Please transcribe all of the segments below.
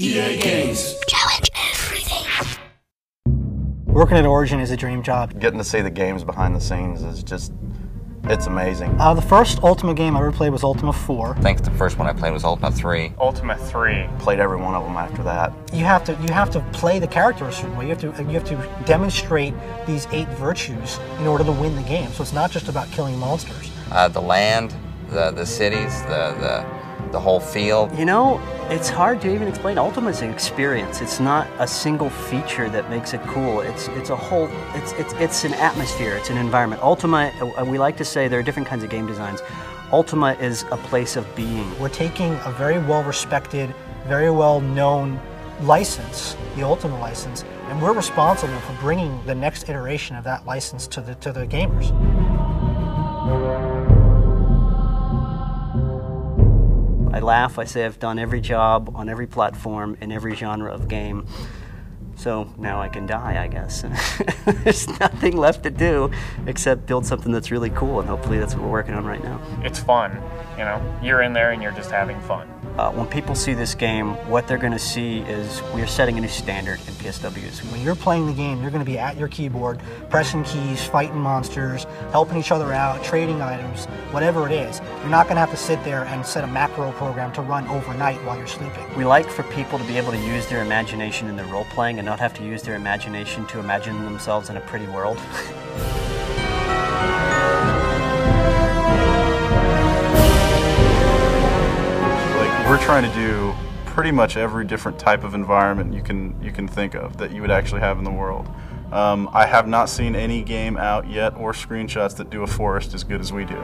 EA Games. Challenge everything. Working at Origin is a dream job. Getting to see the games behind the scenes is just, it's amazing. The first Ultima game I ever played was Ultima 4. I think the first one I played was Ultima 3. Ultima 3. Played every one of them after that. You have to play the character a certain way. You have to demonstrate these 8 virtues in order to win the game. So it's not just about killing monsters. The land, the cities, the whole field. You know, it's hard to even explain. Ultima is an experience. It's not a single feature that makes it cool. It's a whole. It's an atmosphere. It's an environment. Ultima, we like to say there are different kinds of game designs. Ultima is a place of being. We're taking a very well-respected, very well-known license, the Ultima license, and we're responsible for bringing the next iteration of that license to the gamers. I laugh, I say I've done every job on every platform in every genre of game. So now I can die, I guess. There's nothing left to do except build something that's really cool, and hopefully that's what we're working on right now. It's fun, you know? You're in there and you're just having fun. When people see this game, what they're going to see is we're setting a new standard in PSWs. When you're playing the game, you're going to be at your keyboard, pressing keys, fighting monsters, helping each other out, trading items, whatever it is. You're not going to have to sit there and set a macro program to run overnight while you're sleeping. We like for people to be able to use their imagination in their role-playing and not have to use their imagination to imagine themselves in a pretty world. We're trying to do pretty much every different type of environment you can think of that you would actually have in the world. I have not seen any game out yet or screenshots that do a forest as good as we do.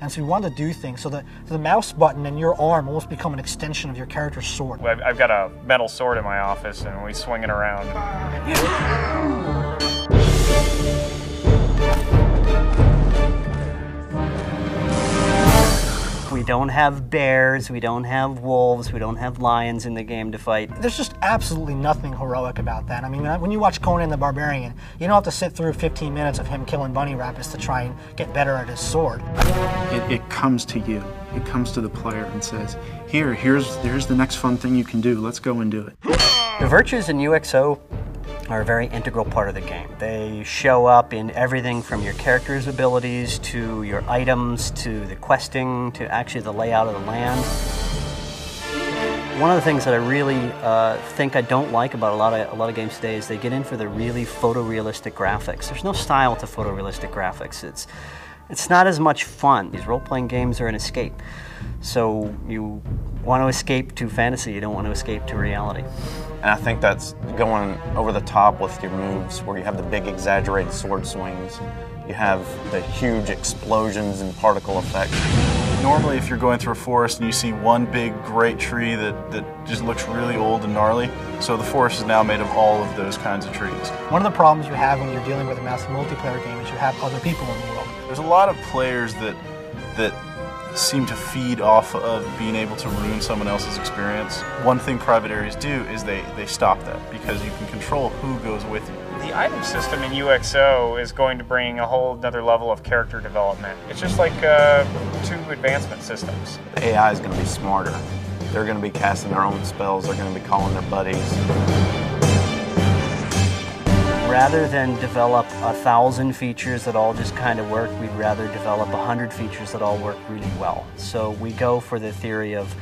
And so we wanted to do things so that the mouse button and your arm almost become an extension of your character's sword. I've got a metal sword in my office and we swing it around. We don't have bears, we don't have wolves, we don't have lions in the game to fight. There's just absolutely nothing heroic about that. I mean, when you watch Conan the Barbarian, you don't have to sit through 15 minutes of him killing bunny rabbits to try and get better at his sword. It comes to you. It comes to the player and says, here's the next fun thing you can do. Let's go and do it. The virtues in UXO are a very integral part of the game. They show up in everything from your character's abilities to your items to the questing to actually the layout of the land. One of the things that I really think I don't like about a lot of games today is they get in for the really photorealistic graphics. There's no style to photorealistic graphics. It's not as much fun. These role-playing games are an escape. So you want to escape to fantasy, you don't want to escape to reality. And I think that's going over the top with your moves, where you have the big exaggerated sword swings. You have the huge explosions and particle effects. Normally if you're going through a forest and you see one big great tree that just looks really old and gnarly, so the forest is now made of all of those kinds of trees. One of the problems you have when you're dealing with a massive multiplayer game is you have other people in the world. There's a lot of players that seem to feed off of being able to ruin someone else's experience. One thing private areas do is they stop that, because you can control who goes with you. The item system in UXO is going to bring a whole other level of character development. It's just like 2 advancement systems. The AI is going to be smarter. They're going to be casting their own spells. They're going to be calling their buddies. Rather than develop 1,000 features that all just kind of work, we'd rather develop 100 features that all work really well. So we go for the theory of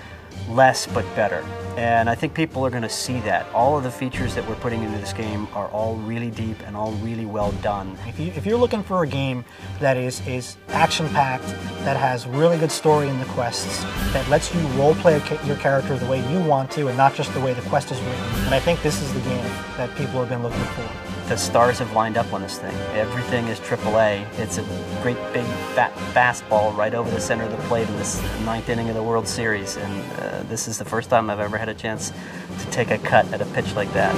less but better. And I think people are going to see that. All of the features that we're putting into this game are all really deep and all really well done. If you're looking for a game that is action-packed, that has really good story in the quests, that lets you role-play your character the way you want to and not just the way the quest is written, and I think this is the game that people have been looking for. The stars have lined up on this thing. Everything is AAA. It's a great big fat fastball right over the center of the plate in this 9th inning of the World Series, and this is the first time I've ever had a chance to take a cut at a pitch like that.